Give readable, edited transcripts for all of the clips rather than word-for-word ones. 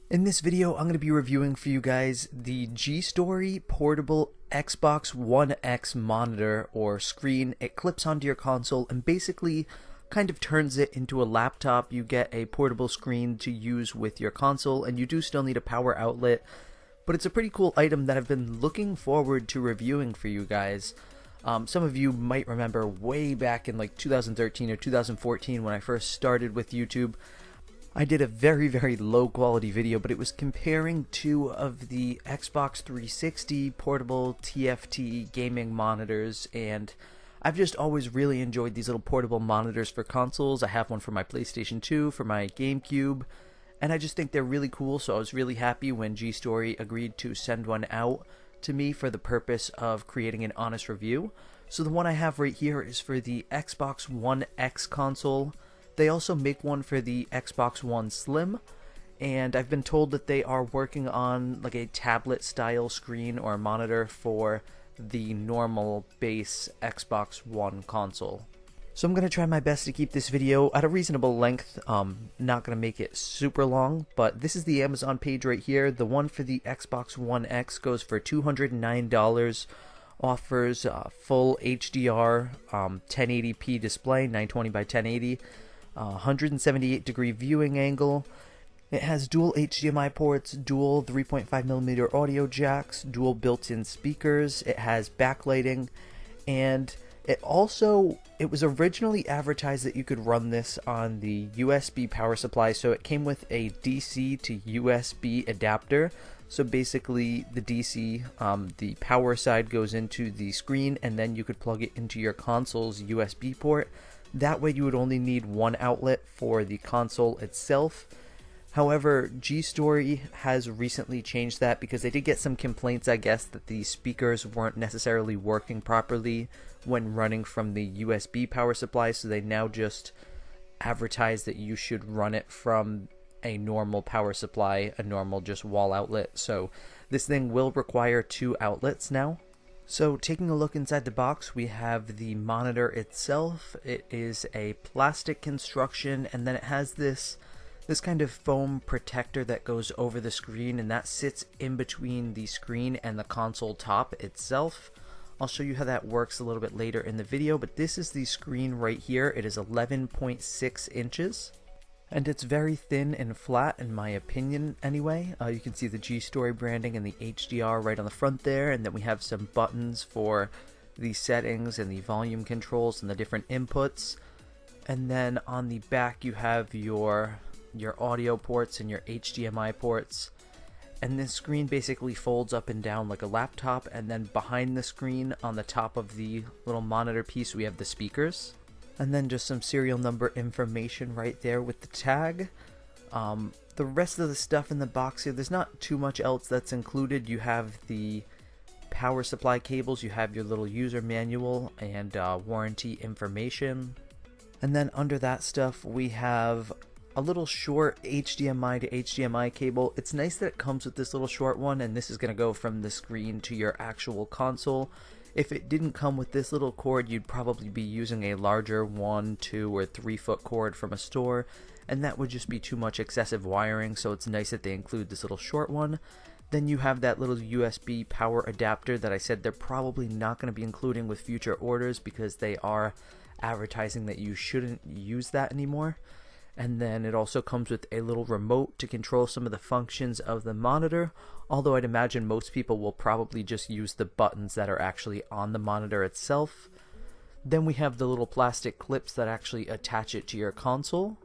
In this video, I'm going to be reviewing for you guys the G-Story portable Xbox One X monitor or screen. It clips onto your console and basically kind of turns it into a laptop. You get a portable screen to use with your console, and you do still need a power outlet, but it's a pretty cool item that I've been looking forward to reviewing for you guys. Some of you might remember way back in like 2013 or 2014 when I first started with YouTube, I did a very low quality video, but it was comparing two of the Xbox 360 portable TFT gaming monitors, and I've just always really enjoyed these little portable monitors for consoles. I have one for my PlayStation 2, for my GameCube, and I just think they're really cool, so I was really happy when G-Story agreed to send one out to me for the purpose of creating an honest review. So the one I have right here is for the Xbox One X console. They also make one for the Xbox One Slim, and I've been told that they are working on like a tablet style screen or monitor for the normal base Xbox One console. So I'm going to try my best to keep this video at a reasonable length. Not going to make it super long, but this is the Amazon page right here. The one for the Xbox One X goes for $209. Offers full HDR 1080p display, 920 by 1080. 178 degree viewing angle. It has dual HDMI ports, dual 3.5mm audio jacks, dual built-in speakers. It has backlighting, and it was originally advertised that you could run this on the USB power supply, so it came with a DC to USB adapter. So basically the DC, the power side goes into the screen, and then you could plug it into your console's USB port. That way you would only need one outlet for the console itself. However, G-Story has recently changed that because they did get some complaints, I guess, that the speakers weren't necessarily working properly when running from the USB power supply, so they now just advertise that you should run it from a normal power supply, a normal just wall outlet. So this thing will require two outlets now. So taking a look inside the box, we have the monitor itself. It is a plastic construction, and then it has this kind of foam protector that goes over the screen, and that sits in between the screen and the console top itself. I'll show you how that works a little bit later in the video, but this is the screen right here. It is 11.6 inches. And it's very thin and flat, in my opinion, anyway. You can see the G-Story branding and the HDR right on the front there, and then we have some buttons for the settings and the volume controls and the different inputs. And then on the back you have your audio ports and your HDMI ports. And this screen basically folds up and down like a laptop, and then behind the screen on the top of the little monitor piece we have the speakers. And then just some serial number information right there with the tag. The rest of the stuff in the box here, there's not too much else that's included. You have the power supply cables, you have your little user manual and warranty information. And then under that stuff we have a little short HDMI to HDMI cable. It's nice that it comes with this little short one, and this is going to go from the screen to your actual console. If it didn't come with this little cord, you'd probably be using a larger 1, 2, or 3 foot cord from a store, and that would just be too much excessive wiring, so it's nice that they include this little short one. Then you have that little USB power adapter that I said they're probably not going to be including with future orders because they are advertising that you shouldn't use that anymore. And then it also comes with a little remote to control some of the functions of the monitor, although I'd imagine most people will probably just use the buttons that are actually on the monitor itself. Then we have the little plastic clips that actually attach it to your console.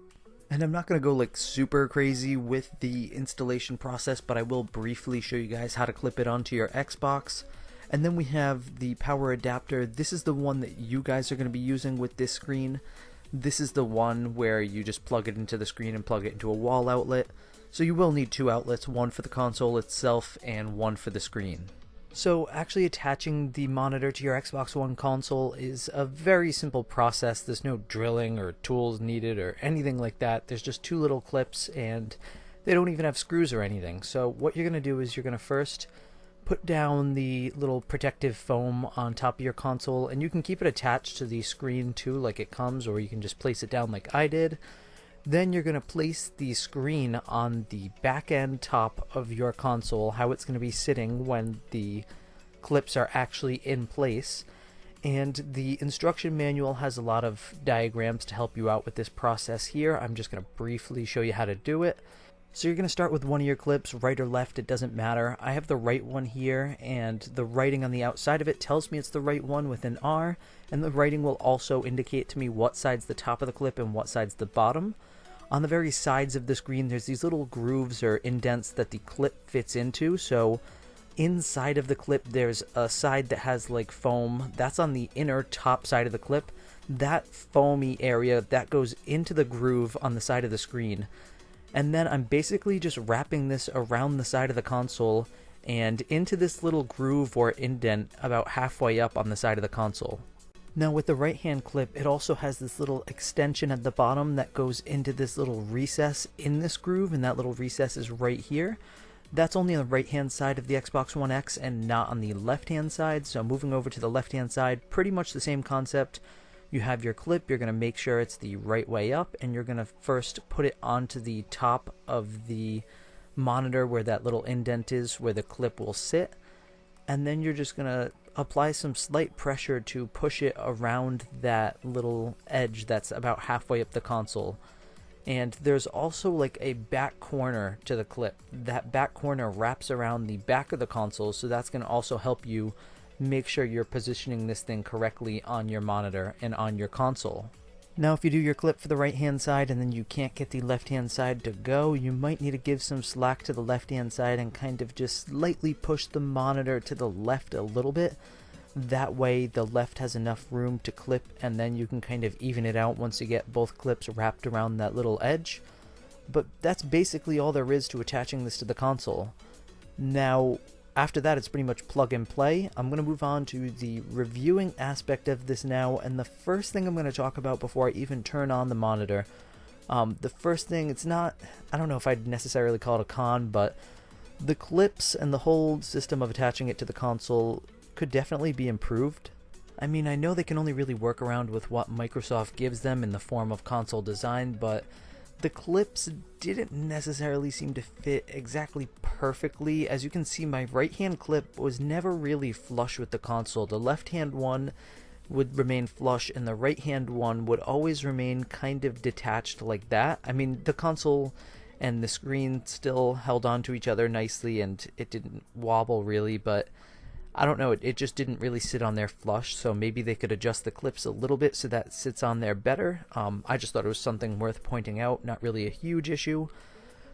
And I'm not going to go like super crazy with the installation process, but I will briefly show you guys how to clip it onto your Xbox. And then we have the power adapter. This is the one that you guys are going to be using with this screen. This is the one where you just plug it into the screen and plug it into a wall outlet. So you will need two outlets, one for the console itself and one for the screen. So actually attaching the monitor to your Xbox One console is a very simple process. There's no drilling or tools needed or anything like that. There's just two little clips, and they don't even have screws or anything. So what you're going to do is you're going to first put down the little protective foam on top of your console, and you can keep it attached to the screen too like it comes, or you can just place it down like I did. Then you're going to place the screen on the back end top of your console, how it's going to be sitting when the clips are actually in place. And the instruction manual has a lot of diagrams to help you out with this process here. I'm just going to briefly show you how to do it. So you're going to start with one of your clips, right or left, it doesn't matter. I have the right one here, and the writing on the outside of it tells me it's the right one with an R, and the writing will also indicate to me what side's the top of the clip and what side's the bottom. On the very sides of the screen, there's these little grooves or indents that the clip fits into, so inside of the clip there's a side that has like foam. That's on the inner top side of the clip. That foamy area, that goes into the groove on the side of the screen. And then I'm basically just wrapping this around the side of the console and into this little groove or indent about halfway up on the side of the console. Now with the right hand clip, it also has this little extension at the bottom that goes into this little recess in this groove, and that little recess is right here. That's only on the right hand side of the Xbox One X and not on the left hand side. So moving over to the left hand side, pretty much the same concept. You have your clip, you're going to make sure it's the right way up, and you're going to first put it onto the top of the monitor where that little indent is, where the clip will sit. And then you're just going to apply some slight pressure to push it around that little edge that's about halfway up the console. And there's also like a back corner to the clip. That back corner wraps around the back of the console, so that's going to also help you make sure you're positioning this thing correctly on your monitor and on your console. Now if you do your clip for the right hand side and then you can't get the left hand side to go, you might need to give some slack to the left hand side and kind of just slightly push the monitor to the left a little bit. That way the left has enough room to clip, and then you can kind of even it out once you get both clips wrapped around that little edge. But that's basically all there is to attaching this to the console. Now after that, it's pretty much plug and play. I'm going to move on to the reviewing aspect of this now, and the first thing I'm going to talk about before I even turn on the monitor, the first thing, it's not, I don't know if I'd necessarily call it a con, but the clips and the whole system of attaching it to the console could definitely be improved. I mean, I know they can only really work around with what Microsoft gives them in the form of console design, but the clips didn't necessarily seem to fit exactly perfectly. As you can see, my right hand clip was never really flush with the console. The left hand one would remain flush and the right hand one would always remain kind of detached like that. I mean, the console and the screen still held on to each other nicely and it didn't wobble really, but I don't know, it just didn't really sit on there flush, so maybe they could adjust the clips a little bit so that sits on there better. I just thought it was something worth pointing out, not really a huge issue.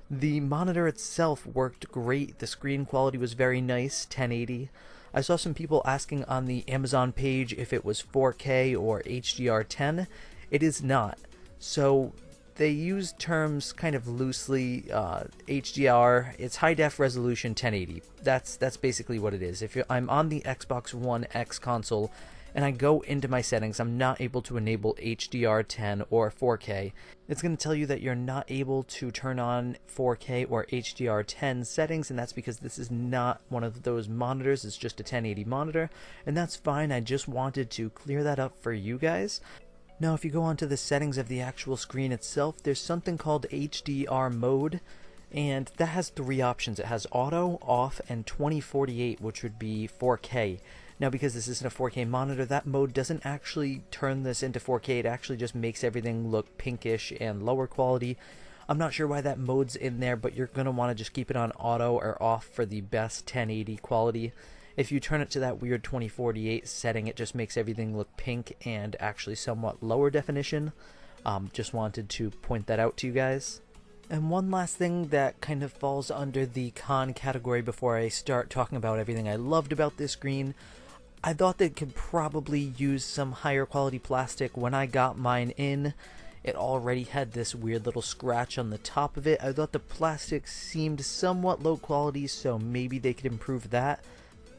The monitor itself worked great, the screen quality was very nice, 1080. I saw some people asking on the Amazon page if it was 4K or HDR10. It is not. So they use terms kind of loosely. HDR, it's high def resolution 1080. That's basically what it is. If I'm on the Xbox One X console and I go into my settings, I'm not able to enable HDR10 or 4K. It's going to tell you that you're not able to turn on 4K or HDR10 settings, and that's because this is not one of those monitors. It's just a 1080 monitor, and that's fine. I just wanted to clear that up for you guys. Now if you go onto the settings of the actual screen itself, there's something called HDR mode, and that has three options. It has auto, off, and 2048, which would be 4K. Now because this isn't a 4K monitor, that mode doesn't actually turn this into 4K, it actually just makes everything look pinkish and lower quality. I'm not sure why that mode's in there, but you're going to want to just keep it on auto or off for the best 1080 quality. If you turn it to that weird 2048 setting, it just makes everything look pink and actually somewhat lower definition. Just wanted to point that out to you guys. And one last thing that kind of falls under the con category before I start talking about everything I loved about this screen. I thought they could probably use some higher quality plastic. When I got mine in, it already had this weird little scratch on the top of it. I thought the plastic seemed somewhat low quality, so maybe they could improve that.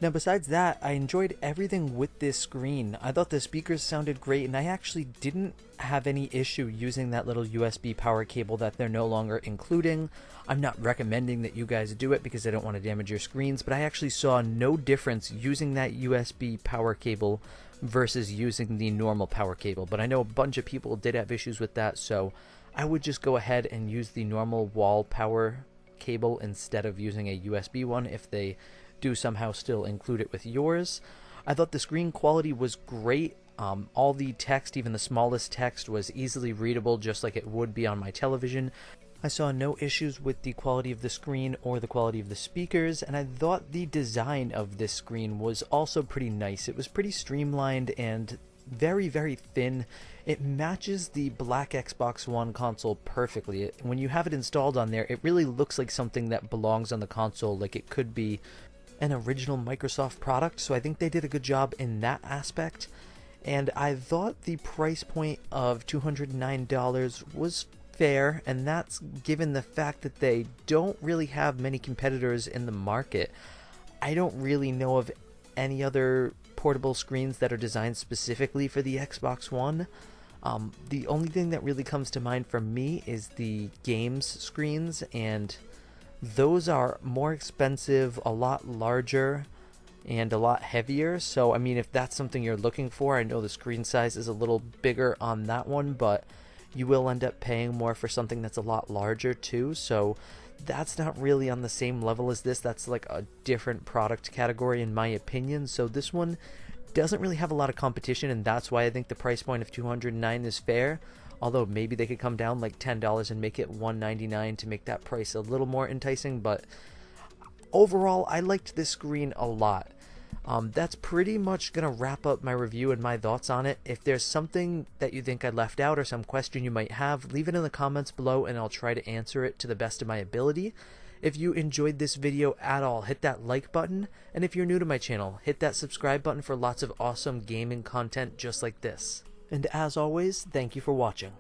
Now besides that, I enjoyed everything with this screen. I thought the speakers sounded great, and I actually didn't have any issue using that little USB power cable that they're no longer including. I'm not recommending that you guys do it because I don't want to damage your screens, but I actually saw no difference using that USB power cable versus using the normal power cable. But I know a bunch of people did have issues with that, so I would just go ahead and use the normal wall power cable instead of using a USB one if they do somehow still include it with yours. I thought the screen quality was great. All the text, even the smallest text, was easily readable just like it would be on my television. I saw no issues with the quality of the screen or the quality of the speakers, and I thought the design of this screen was also pretty nice. It was pretty streamlined and very, very thin. It matches the black Xbox One console perfectly. When you have it installed on there, it really looks like something that belongs on the console, like it could be an original Microsoft product, so I think they did a good job in that aspect. And I thought the price point of $209 was fair, and that's given the fact that they don't really have many competitors in the market. I don't really know of any other portable screens that are designed specifically for the Xbox One. The only thing that really comes to mind for me is the games screens, and those are more expensive, a lot larger, and a lot heavier. So I mean, if that's something you're looking for, I know the screen size is a little bigger on that one, but you will end up paying more for something that's a lot larger too. So that's not really on the same level as this. That's like a different product category in my opinion. So this one doesn't really have a lot of competition, and that's why I think the price point of $209 is fair. Although maybe they could come down like $10 and make it $199 to make that price a little more enticing. But overall, I liked this screen a lot. That's pretty much going to wrap up my review and my thoughts on it. If there's something that you think I left out or some question you might have, leave it in the comments below and I'll try to answer it to the best of my ability. If you enjoyed this video at all, hit that like button, and if you're new to my channel, hit that subscribe button for lots of awesome gaming content just like this. And as always, thank you for watching.